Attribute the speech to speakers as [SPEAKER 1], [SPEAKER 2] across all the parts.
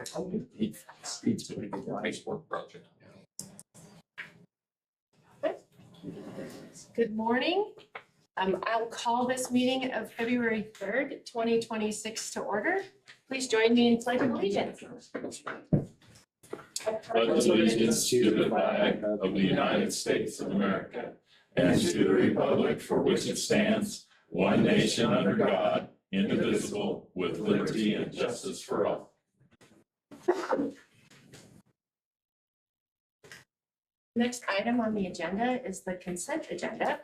[SPEAKER 1] It's going to be a nice work project.
[SPEAKER 2] Good morning. I'll call this meeting of February 3rd, 2026 to order. Please join me in pledge of allegiance.
[SPEAKER 1] Pledge allegiance to the flag of the United States of America and to the republic for which it stands, one nation under God, indivisible, with liberty and justice for all.
[SPEAKER 2] Next item on the agenda is the consent agenda.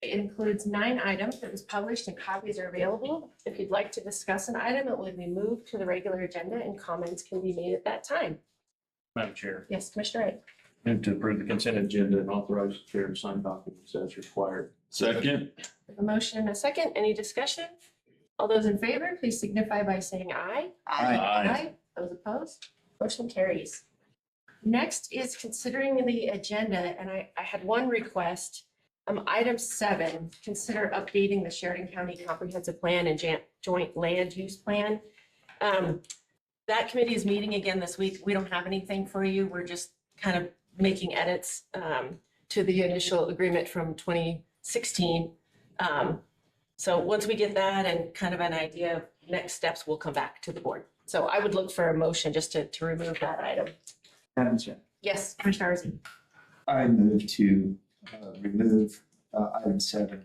[SPEAKER 2] It includes 9 items that was published and copies are available. If you'd like to discuss an item, it will be moved to the regular agenda and comments can be made at that time.
[SPEAKER 3] Madam Chair,
[SPEAKER 2] Yes, Commissioner Wright.
[SPEAKER 3] move to approve the consent agenda and authorize the chair to sign documents as required.
[SPEAKER 1] Second.
[SPEAKER 2] A motion and a second. Any discussion? All those in favor, please signify by saying aye.
[SPEAKER 1] Aye.
[SPEAKER 2] Those opposed? Motion carries. Next is considering the agenda, and I had one request. Item 7, consider updating the Sheridan County Comprehensive Plan and Joint Land Use Plan. That committee is meeting again this week. We don't have anything for you. We're just kind of making edits to the initial agreement from 2016. So once we get that and kind of an idea of next steps, we'll come back to the board. So I would look for a motion just to remove that item.
[SPEAKER 4] Madam Chair,
[SPEAKER 2] Yes, Commissioner Arzee.
[SPEAKER 4] I move to remove item 7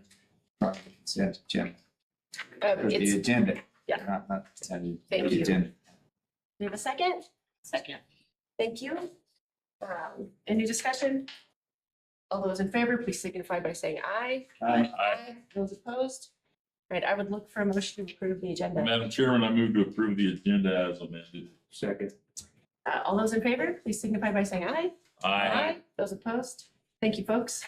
[SPEAKER 4] from the consent agenda. Or the
[SPEAKER 2] It's,
[SPEAKER 4] agenda.
[SPEAKER 2] Yeah.
[SPEAKER 4] Not the consent.
[SPEAKER 2] Thank
[SPEAKER 4] the
[SPEAKER 2] you.
[SPEAKER 4] agenda.
[SPEAKER 2] we have a second?
[SPEAKER 5] Second.
[SPEAKER 2] Thank you. Any discussion? All those in favor, please signify by saying aye.
[SPEAKER 4] Aye.
[SPEAKER 2] Aye. Those opposed? Right, I would look for a motion to approve the agenda.
[SPEAKER 1] Madam Chairman, I move to approve the agenda as amended.
[SPEAKER 3] Second.
[SPEAKER 2] All those in favor, please signify by saying aye.
[SPEAKER 1] Aye.
[SPEAKER 2] Those opposed? Thank you, folks.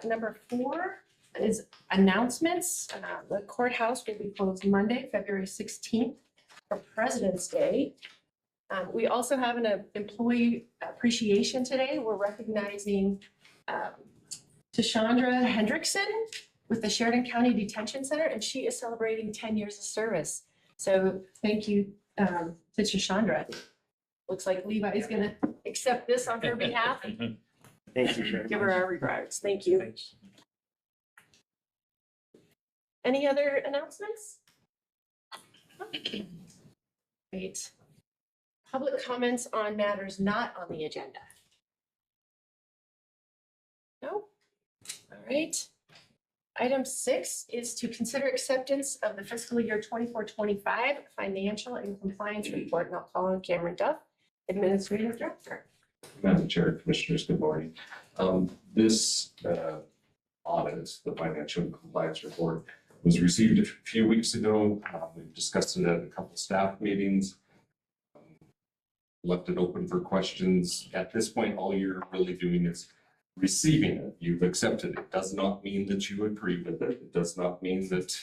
[SPEAKER 2] Number 4 is announcements. The courthouse will be closed Monday, February 16th for President's Day. We also have an employee appreciation today. We're recognizing Tashandra Hendrickson with the Sheridan County Detention Center, and she is celebrating 10 years of service. So thank you to Tashandra. Looks like Levi is going to accept this on her behalf.
[SPEAKER 3] Thank you, Chair.
[SPEAKER 2] Give her our regards. Thank you.
[SPEAKER 3] Thanks.
[SPEAKER 2] Any other announcements? Great. Public comments on matters not on the agenda? No? All right. Item 6 is to consider acceptance of the fiscal year 24-25 financial and compliance report. And I'll call on Cameron Duff, Administrative Director.
[SPEAKER 6] Madam Chair, Commissioners, good morning. This audit, the financial compliance report, was received a few weeks ago. We've discussed it at a couple staff meetings. Left it open for questions. At this point, all you're really doing is receiving it. You've accepted it. It does not mean that you agree with it. It does not mean that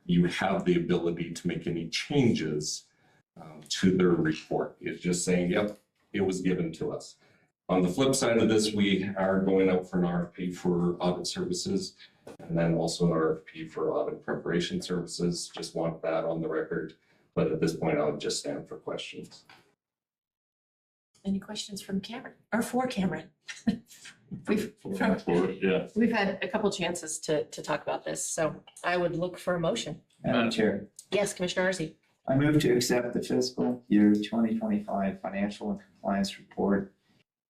[SPEAKER 6] you have the ability to make any changes to their report. It's just saying, yep, it was given to us. On the flip side of this, we are going out for an RFP for audit services and then also an RFP for audit preparation services. Just want that on the record. But at this point, I'll just stand for questions.
[SPEAKER 2] Any questions from Cameron or for Cameron? We've
[SPEAKER 1] Yeah.
[SPEAKER 2] had a couple chances to talk about this, so I would look for a motion.
[SPEAKER 4] Madam Chair,
[SPEAKER 2] Yes, Commissioner Arzee.
[SPEAKER 4] I move to accept the fiscal year 2025 financial and compliance report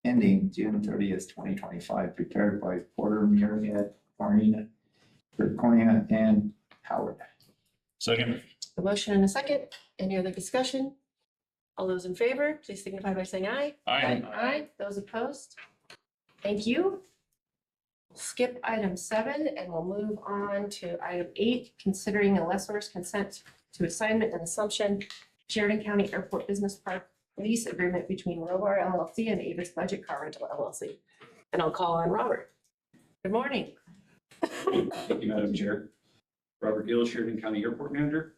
[SPEAKER 4] ending June 30th, 2025, prepared by Porter, Myriad, Marina, Verconia, and Howard.
[SPEAKER 1] Second.
[SPEAKER 2] A motion and a second. Any other discussion? All those in favor, please signify by saying aye.
[SPEAKER 1] Aye.
[SPEAKER 2] Aye. Those opposed? Thank you. We'll skip item 7 and we'll move on to item 8, considering a lessor's consent to assignment and assumption, Sheridan County Airport Business Park lease agreement between Robar LLC and Avis Budget Car Rental LLC. And I'll call on Robert. Good morning.
[SPEAKER 7] Thank you, Madam Chair. Robert Gill, Sheridan County Airport Manager.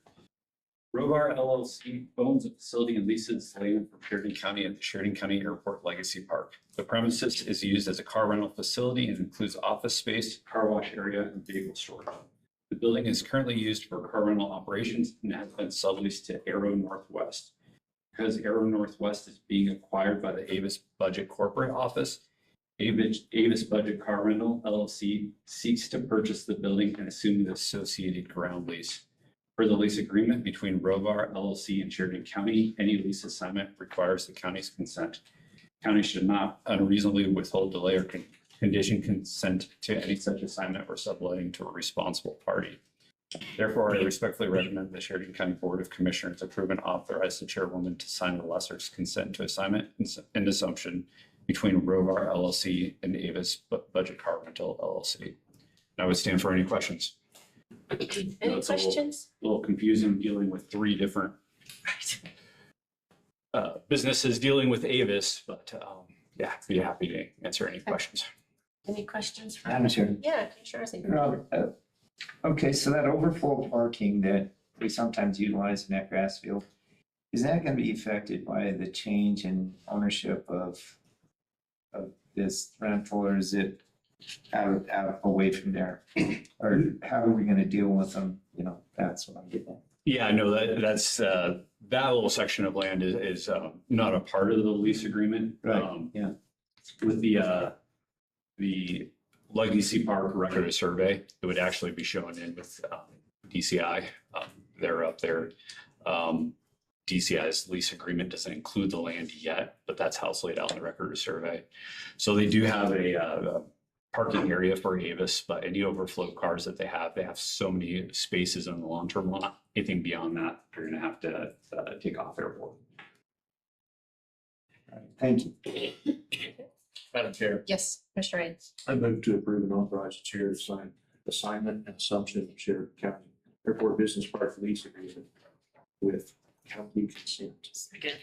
[SPEAKER 7] Robar LLC owns a facility and leases land from Sheridan County at the Sheridan County Airport Legacy Park. The premises is used as a car rental facility and includes office space, car wash area, and vehicle storage. The building is currently used for car rental operations and has been subleased to Aero Northwest. Because Aero Northwest is being acquired by the Avis Budget Corporate Office, Avis Budget Car Rental LLC seeks to purchase the building and assume the associated ground lease. Per the lease agreement between Rovar LLC and Sheridan County, any lease assignment requires the county's consent. County should not unreasonably withhold, delay, or condition consent to any such assignment or subletting to a responsible party. Therefore, I respectfully recommend the Sheridan County Board of Commissioners approve and authorize the chairwoman to sign the lessor's consent to assignment and assumption between Rovar LLC and Avis Budget Car Rental LLC. And I would stand for any questions.
[SPEAKER 2] Any
[SPEAKER 7] It's a
[SPEAKER 2] questions?
[SPEAKER 7] little confusing dealing with three different businesses dealing with Avis, but yeah, be happy to answer any questions.
[SPEAKER 2] Any questions? for-
[SPEAKER 4] Madam Chair.
[SPEAKER 2] Yeah, Commissioner Rossi.
[SPEAKER 4] Robert, okay, so that overflow parking that we sometimes utilize in that grass field, is that gonna be affected by the change in ownership of this rental, or is it out away from there? Or how are we gonna deal with them? You know, that's what I'm getting at.
[SPEAKER 7] Yeah, I know that's that little section of land is not a part of the lease agreement.
[SPEAKER 4] Right, yeah.
[SPEAKER 7] With the Legacy Park record of survey, it would actually be shown in with DCI. They're up there. DCI's lease agreement doesn't include the land yet, but that's how it's laid out in the record of survey. So they do have a parking area for Avis, but any overflow cars that they have so many spaces in the long-term lot. Anything beyond that, you're gonna have to take off airport.
[SPEAKER 4] Thank you.
[SPEAKER 3] Madam Chair,
[SPEAKER 2] Yes, Commissioner Reins.
[SPEAKER 3] I move to approve and authorize the chair to sign assignment and assumption of Sheridan County Airport Business Park lease agreement with county consent.
[SPEAKER 2] Second.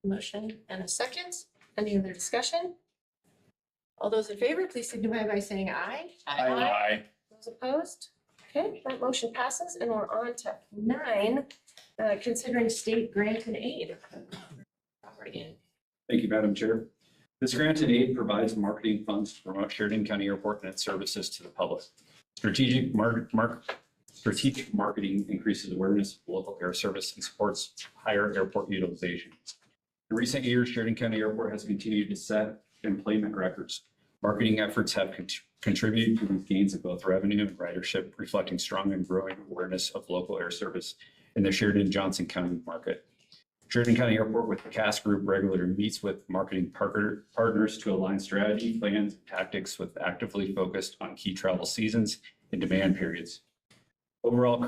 [SPEAKER 2] Motion and a second. Any other discussion? All those in favor, please signify by saying aye.
[SPEAKER 1] Aye.
[SPEAKER 2] Those opposed? Okay, that motion passes and we're on to 9, considering state grant and aid.
[SPEAKER 7] Thank you, Madam Chair. This grant and aid provides marketing funds to promote Sheridan County Airport and its services to the public. Strategic marketing increases awareness of local air service and supports higher airport utilization. In recent years, Sheridan County Airport has continued to set employment records. Marketing efforts have contributed to these gains of both revenue and ridership, reflecting strong and growing awareness of local air service in the Sheridan-Johnson County market. Sheridan County Airport with the CAS Group regularly meets with marketing partners to align strategy, plans, and tactics with actively focused on key travel seasons and demand periods. Overall,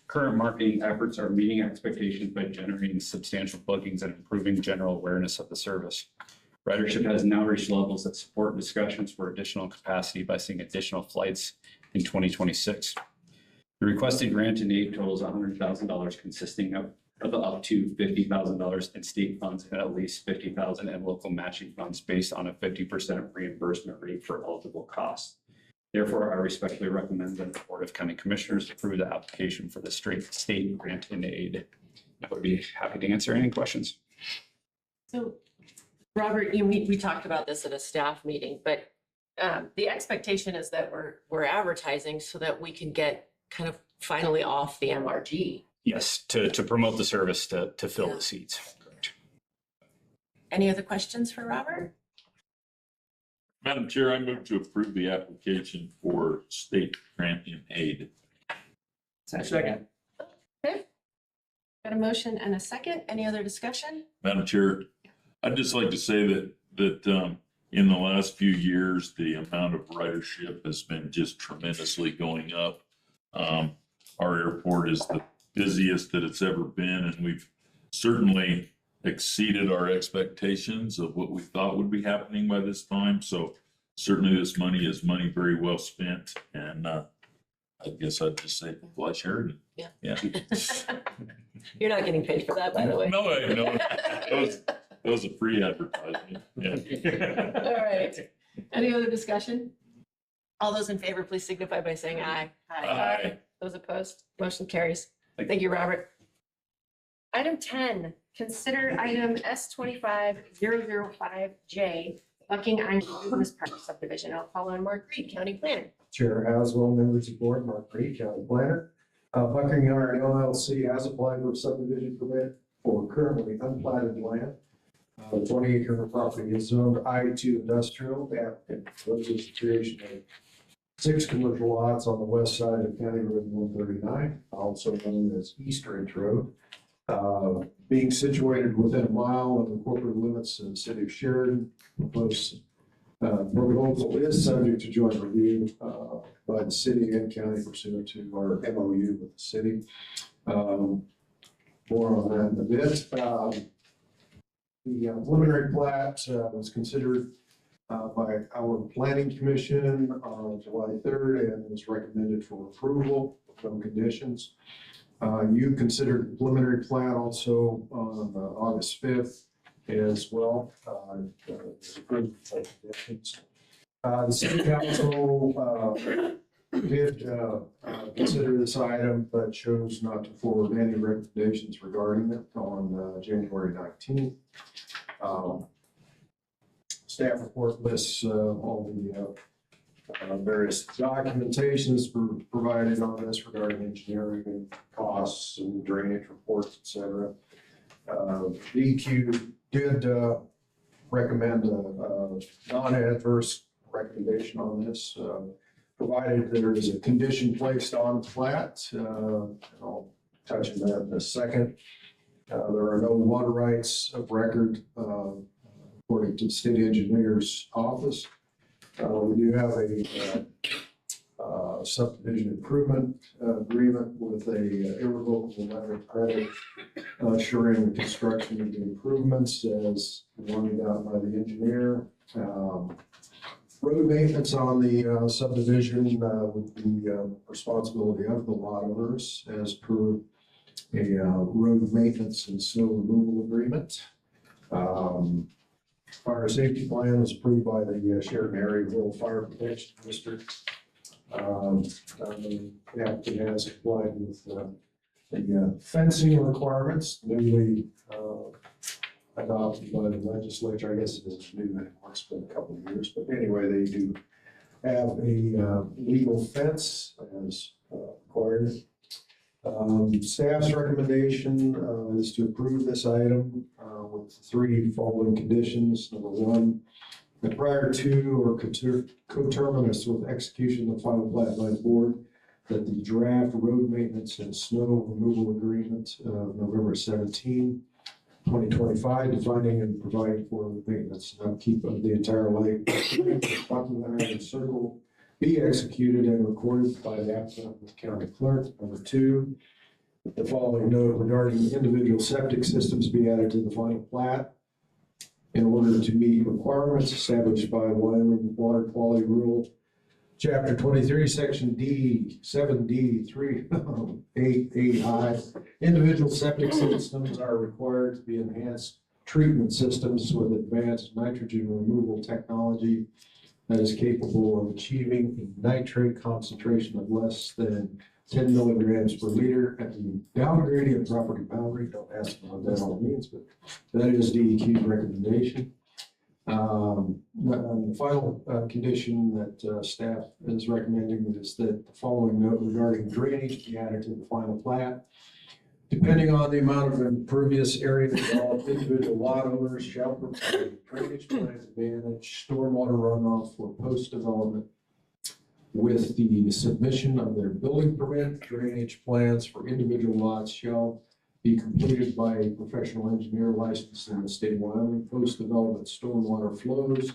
[SPEAKER 7] current marketing efforts are meeting expectations by generating substantial bookings and improving general awareness of the service. Ridership has now reached levels that support discussions for additional capacity by seeing additional flights in 2026. The requested grant and aid totals $100,000, consisting of up to $50,000 in state funds and at least $50,000 in local matching funds based on a 50% reimbursement rate for eligible costs. Therefore, I respectfully recommend that the Board of County Commissioners approve the application for the state grant and aid. I would be happy to answer any questions.
[SPEAKER 2] So, Robert, we talked about this at a staff meeting, but the expectation is that we're advertising so that we can get kind of finally off the MRG.
[SPEAKER 7] Yes, to promote the service to fill the seats.
[SPEAKER 2] Any other questions for Robert?
[SPEAKER 1] Madam Chair, I move to approve the application for state grant and aid.
[SPEAKER 3] Second.
[SPEAKER 2] Okay. Got a motion and a second. Any other discussion?
[SPEAKER 1] Madam Chair, I'd just like to say that in the last few years, the amount of ridership has been just tremendously going up. Our airport is the busiest that it's ever been, and we've certainly exceeded our expectations of what we thought would be happening by this time. So certainly this money is money very well spent, and I guess I'd just say fly Sheridan.
[SPEAKER 2] Yeah.
[SPEAKER 1] Yeah.
[SPEAKER 2] You're not getting paid for that, by the way.
[SPEAKER 1] No, that was a free advertisement. Yeah.
[SPEAKER 2] All right. Any other discussion? All those in favor, please signify by saying aye.
[SPEAKER 1] Aye.
[SPEAKER 2] Those opposed, motion carries. Thank you, Robert. Item 10, consider item S25005J, Bucking Island Business Park subdivision. I'll call on Mark Reed, County Planner.
[SPEAKER 5] Chair Haswell, members of the board, Mark Reed, County Planner. Bucking Iron LLC has applied for a subdivision permit for currently unplatted land. The 20-acre property is zoned I-2 industrial. The applicant proposes the creation of 6 commercial lots on the west side of County Road 139, also known as East Ridge Road. Being situated within a mile of the corporate limits of the city of Sheridan, proposed proposal is subject to joint review by the city and county pursuant to our MOU with the city. More on that in a bit. The preliminary plat was considered by our planning commission on July 3rd and was recommended for approval with no conditions. You considered the preliminary plat also on August 5th as well. The city council did consider this item, but chose not to forward any recommendations regarding it on January 19th. Staff report lists all the various documentations provided on this regarding engineering and costs and drainage reports, et cetera. DEQ did recommend a non-adverse recommendation on this, provided there is a condition placed on the plat. I'll touch on that in a second. There are no water rights of record according to the state engineer's office. We do have a subdivision improvement agreement with a irrevocable letter of credit assuring the construction of the improvements as pointed out by the engineer. Road maintenance on the subdivision would be responsibility of the lot owners as per a road maintenance and snow removal agreement. Fire safety plan was approved by the Sheridan Area Rural Fire Protection District. The applicant has complied with the fencing requirements newly adopted by the legislature. I guess it isn't new anymore, it's been a couple of years, but anyway, they do have a legal fence as required. Staff's recommendation is to approve this item with 3 following conditions. Number 1, that prior to or coterminous with execution of the final plat by the board, that the draft road maintenance and snow removal agreement of November 17, 2025, defining and providing for the maintenance and upkeep of the entire lake, Bucking Iron Circle, be executed and recorded by the applicant with the county clerk. Number 2, the following note regarding individual septic systems be added to the final plat in order to meet requirements established by Wyoming Water Quality Rule, Chapter 23, Section D, 7D, 3.8.8I. Individual septic systems are required to be enhanced treatment systems with advanced nitrogen removal technology that is capable of achieving a nitrate concentration of less than 10 milligrams per liter at the downgradient property boundary. Don't ask me what that all means, but that is DEQ's recommendation. The final condition that staff is recommending is that the following note regarding drainage be added to the final plat. Depending on the amount of impervious area developed, individual lot owners shall provide drainage plans to manage stormwater runoff for post-development. With the submission of their building permit, drainage plans for individual lots shall be completed by a professional engineer licensed in the state of Wyoming. Post-development stormwater flows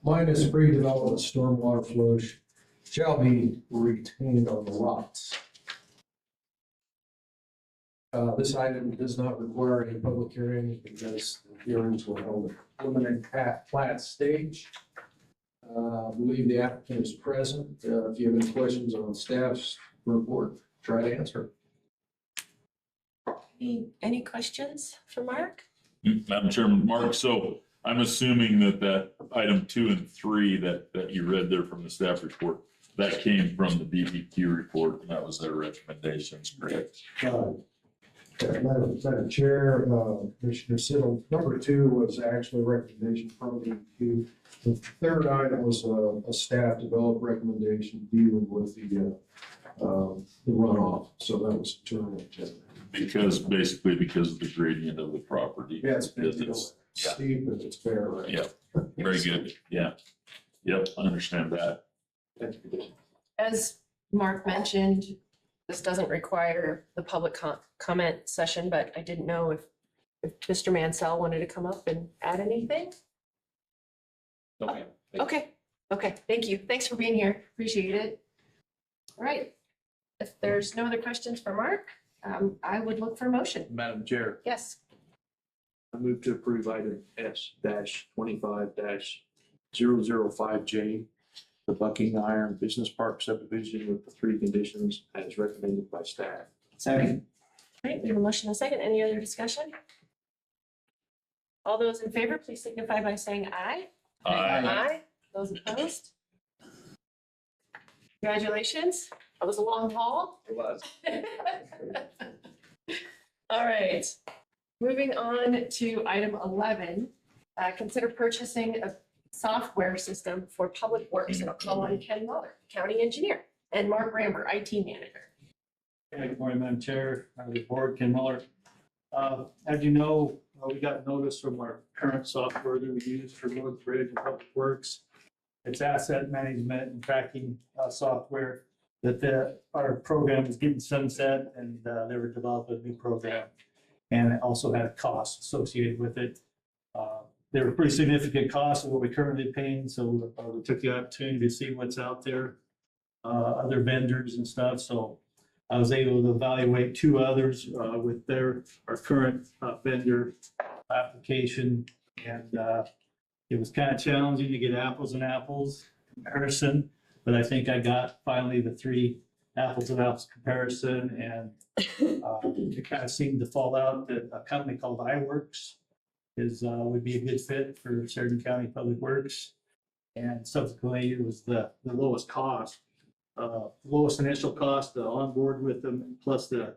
[SPEAKER 5] minus pre-development stormwater flows shall be retained on the lots. This item does not require any public hearing because the hearings were held at preliminary plat stage. I believe the applicant is present. If you have any questions on staff's report, try to answer.
[SPEAKER 2] Any questions for Mark?
[SPEAKER 1] Madam Chairman, Mark, so I'm assuming that item 2 and 3 that you read there from the staff report, that came from the BBQ report, and that was their recommendations, correct?
[SPEAKER 5] Madam Chair, Commissioner Siddle, number 2 was actually a recommendation from EQ. The third item was a staff developed recommendation dealing with the runoff, so that was turned agenda.
[SPEAKER 1] Basically because of the gradient of the property.
[SPEAKER 5] Yeah, it's been
[SPEAKER 1] Because yeah.
[SPEAKER 5] steep and it's fair, right?
[SPEAKER 1] Yeah. Very good, yeah. Yep, I understand that.
[SPEAKER 2] As Mark mentioned, this doesn't require the public comment session, but I didn't know if Mr. Mansell wanted to come up and add anything.
[SPEAKER 6] Okay.
[SPEAKER 2] Okay, thank you. Thanks for being here. Appreciate it. All right. If there's no other questions for Mark, I would look for a motion.
[SPEAKER 3] Madam Chair,
[SPEAKER 2] Yes,
[SPEAKER 3] I move to approve item S-25-005J, the Bucking Iron Business Park subdivision with the 3 conditions as recommended by staff.
[SPEAKER 4] Second.
[SPEAKER 2] all right, we have a motion and a second. Any other discussion? All those in favor, please signify by saying aye. Aye. Those opposed? Congratulations. That was a long haul.
[SPEAKER 6] It was.
[SPEAKER 2] All right, moving on to item 11. Consider purchasing a software system for public works, and I'll call on Ken Muller, County Engineer, and Mark Ramber, IT Manager.
[SPEAKER 8] Hey, good morning, Madam Chair, the board, Ken Muller. As you know, we got notice from our current software that we use for road, bridge, and public works. It's asset management and tracking software that our program is getting sunset, and they were developing a new program. And it also had a cost associated with it. They were pretty significant costs of what we're currently paying, so we took the opportunity to see what's out there, other vendors and stuff. So I was able to evaluate 2 others with our current vendor application, and it was kind of challenging to get apples and apples comparison, but I think I got finally the 3 apples and apples comparison, and it kind of seemed to fall out that a company called iWorks would be a good fit for Sheridan County Public Works, and subsequently it was the lowest cost. Lowest initial cost to onboard with them, plus the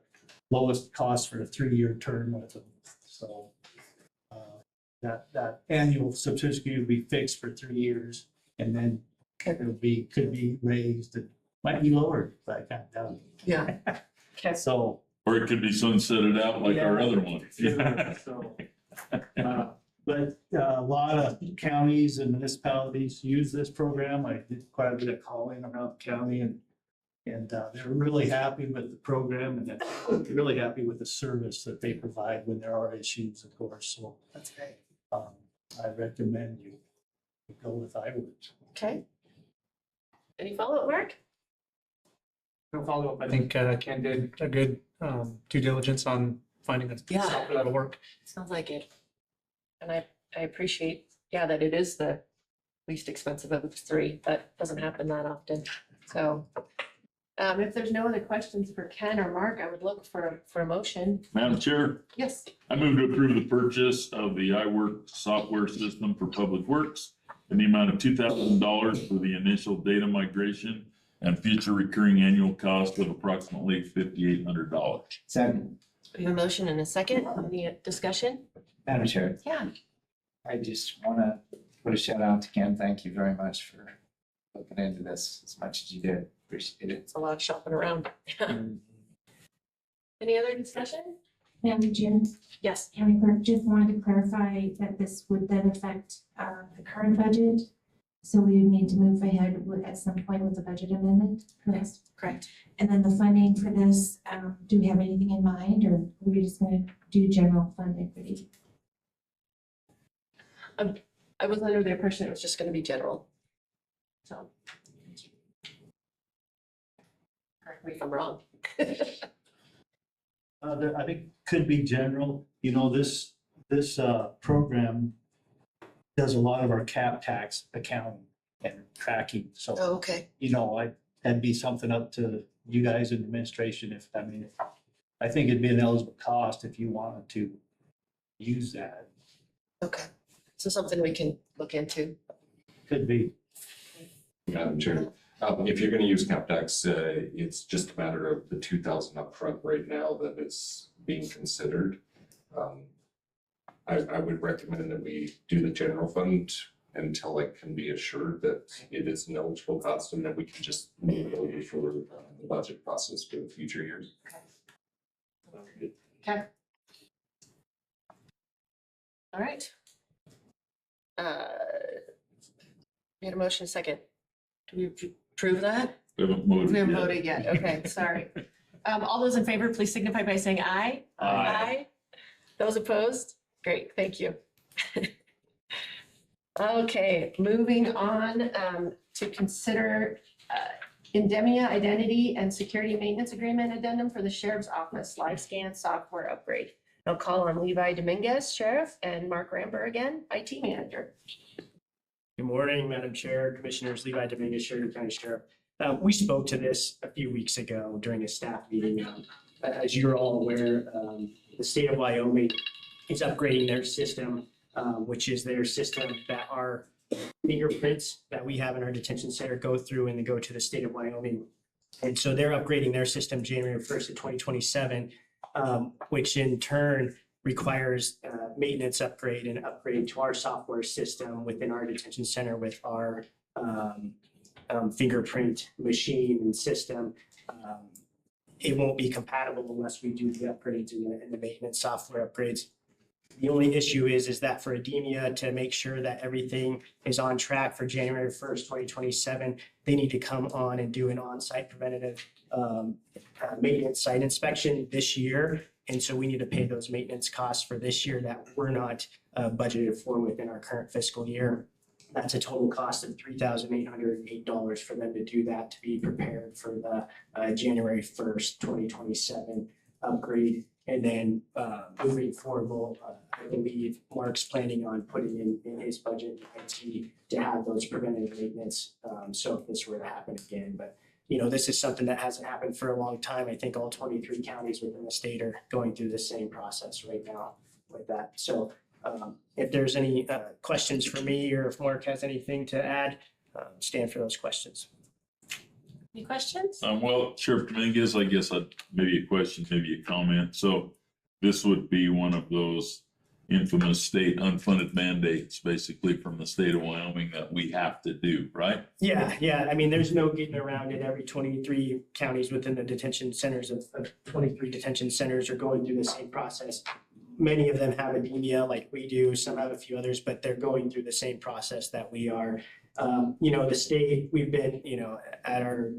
[SPEAKER 8] lowest cost for a 3-year term with them. So that annual subscription will be fixed for 3 years, and then could be raised. It might be lowered, but I kind of doubt it.
[SPEAKER 2] Yeah. Okay.
[SPEAKER 8] So.
[SPEAKER 1] Or it could be sunsetted out like our other one.
[SPEAKER 8] So, but a lot of counties and municipalities use this program. I did quite a bit of calling around the county, and they're really happy with the program, and they're really happy with the service that they provide when there are issues, of course. So
[SPEAKER 2] That's great.
[SPEAKER 8] I recommend you go with iWorks.
[SPEAKER 2] Okay. Any follow-up, Mark?
[SPEAKER 9] No follow-up. I think Ken did a good due diligence on finding a
[SPEAKER 2] Yeah.
[SPEAKER 9] software that'll work.
[SPEAKER 2] Sounds like it. And I appreciate, that it is the least expensive of the 3. That doesn't happen that often. So if there's no other questions for Ken or Mark, I would look for a motion.
[SPEAKER 1] Madam Chair,
[SPEAKER 2] Yes.
[SPEAKER 1] I move to approve the purchase of the iWork software system for Public Works in the amount of $2,000 for the initial data migration and future recurring annual cost of approximately $5,800.
[SPEAKER 4] Second.
[SPEAKER 2] We have a motion and a second. Any discussion?
[SPEAKER 4] Madam Chair,
[SPEAKER 2] Yeah.
[SPEAKER 4] I just want to put a shout out to Ken. Thank you very much for looking into this as much as you did. Appreciate it.
[SPEAKER 2] It's a lot of shopping around. Any other discussion?
[SPEAKER 10] Madam Chair,
[SPEAKER 2] Yes.
[SPEAKER 10] County Clerk, just wanted to clarify that this would then affect the current budget. So we would need to move ahead at some point with the budget amendment, correct?
[SPEAKER 2] Correct.
[SPEAKER 10] And then the funding for this, do we have anything in mind, or are we just going to do general fund equity?
[SPEAKER 2] I was under the impression it was just going to be general. So. Correct me if I'm wrong.
[SPEAKER 8] I think could be general. You know, this program does a lot of our cap tax accounting and tracking. So,
[SPEAKER 2] Okay.
[SPEAKER 8] you know, that'd be something up to you guys in administration. I think it'd be an eligible cost if you wanted to use that.
[SPEAKER 2] Okay. So something we can look into.
[SPEAKER 8] Could be.
[SPEAKER 6] Madam Chair, if you're going to use CapTax, it's just a matter of the 2,000 upfront right now that is being considered. I would recommend that we do the general fund until it can be assured that it is an eligible cost, and then we can just move it over for the budget process for the future years.
[SPEAKER 2] Okay. All right. We had a motion second. Do we approve that?
[SPEAKER 1] We haven't voted
[SPEAKER 2] We haven't
[SPEAKER 1] yet.
[SPEAKER 2] voted yet. Okay, sorry. All those in favor, please signify by saying aye.
[SPEAKER 1] Aye.
[SPEAKER 2] Those opposed? Great, thank you. Okay, moving on to consider Indemnia Identity and Security Maintenance Agreement Addendum for the Sheriff's Office Live Scan Software Upgrade. I'll call on Levi Dominguez, Sheriff, and Mark Ramber again, IT Manager.
[SPEAKER 11] Good morning, Madam Chair, Commissioners. Levi Dominguez, Sheridan County Sheriff. We spoke to this a few weeks ago during a staff meeting. As you're all aware, the state of Wyoming is upgrading their system, which is their system that our fingerprints that we have in our detention center go through and they go to the state of Wyoming. And so they're upgrading their system January 1st of 2027, which in turn requires maintenance upgrade and upgrade to our software system within our detention center with our fingerprint machine and system. It won't be compatible unless we do the upgrades and the maintenance software upgrades. The only issue is that for Ademia to make sure that everything is on track for January 1st, 2027, they need to come on and do an on-site preventative maintenance site inspection this year. And so we need to pay those maintenance costs for this year that we're not budgeted for within our current fiscal year. That's a total cost of $3,808 for them to do that, to be prepared for the January 1st, 2027 upgrade. And then moving forward, I believe Mark's planning on putting in his budget IT to have those preventative maintenance. So if this were to happen again, but you know, this is something that hasn't happened for a long time. I think all 23 counties within the state are going through the same process right now with that. So if there's any questions for me, or if Mark has anything to add, stand for those questions.
[SPEAKER 2] Any questions?
[SPEAKER 1] Well, Sheriff Dominguez, I guess maybe a question, maybe a comment. So this would be one of those infamous state unfunded mandates, basically from the state of Wyoming, that we have to do, right?
[SPEAKER 11] Yeah. I mean, there's no getting around it. Every 23 counties within the detention centers of 23 detention centers are going through the same process. Many of them have Ademia like we do. Some have a few others, but they're going through the same process that we are. You know, the state, we've been, you know, at our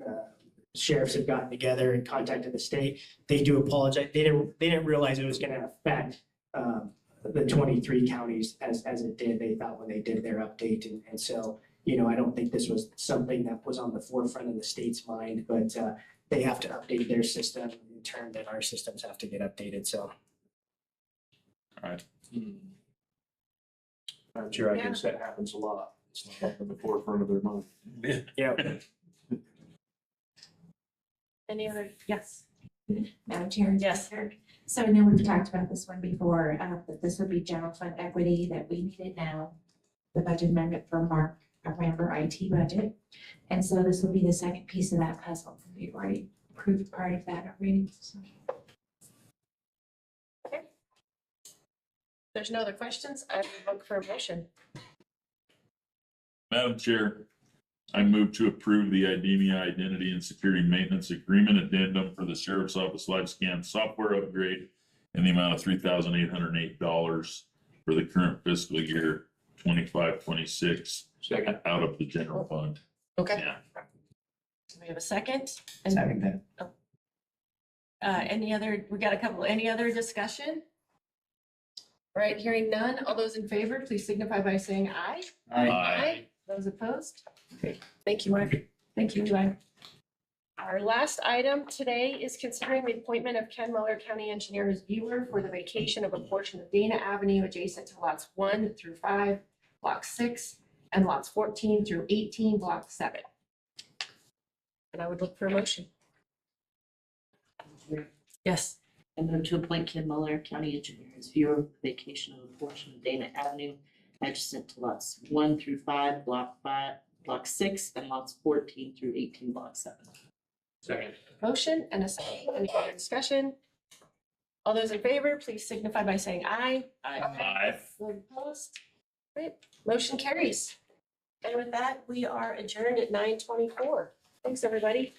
[SPEAKER 11] sheriffs have gotten together and contacted the state. They do apologize. They didn't realize it was going to affect the 23 counties as it did. They thought when they did their update. And so, you know, I don't think this was something that was on the forefront of the state's mind, but they have to update their system in turn, that our systems have to get updated. So.
[SPEAKER 1] All right.
[SPEAKER 3] I'm sure I guess that happens a lot. It's not up in the forefront of their mind.
[SPEAKER 11] Yeah.
[SPEAKER 2] Any other? Yes.
[SPEAKER 10] Madam Chair?
[SPEAKER 2] Yes.
[SPEAKER 10] So I know we've talked about this one before, that this would be general fund equity that we needed now, the budget amendment for Mark Ramber IT budget. And so this will be the second piece of that puzzle. We've already approved part of that already. So.
[SPEAKER 2] Okay. There's no other questions. I will look for a motion.
[SPEAKER 1] Madam Chair, I move to approve the Idemia Identity and Security Maintenance Agreement Addendum for the Sheriff's Office Live Scan software upgrade in the amount of $3,808 for the current fiscal year 25-26
[SPEAKER 3] Second.
[SPEAKER 1] out of the general fund.
[SPEAKER 2] Okay.
[SPEAKER 1] Yeah.
[SPEAKER 2] We have a second.
[SPEAKER 4] Second that.
[SPEAKER 2] Any other discussion? All right, hearing none. All those in favor, please signify by saying aye.
[SPEAKER 1] Aye.
[SPEAKER 2] Those opposed? Okay, thank you, Mark. Thank you, Eli. Our last item today is considering the appointment of Ken Muller, County Engineer, as viewer for the vacation of a portion of Dana Avenue adjacent to lots 1 through 5, block 6, and lots 14 through 18, block 7. And I would look for a motion. Yes.
[SPEAKER 12] I move to appoint Ken Muller, County Engineer, as viewer of the vacation of a portion of Dana Avenue adjacent to lots 1 through 5, block 6, and lots 14 through 18, block 7.
[SPEAKER 3] Second.
[SPEAKER 2] Motion and a second. Any further discussion? All those in favor, please signify by saying aye.
[SPEAKER 1] Aye.
[SPEAKER 2] Those opposed? Great, motion carries. And with that, we are adjourned at 9:24. Thanks, everybody.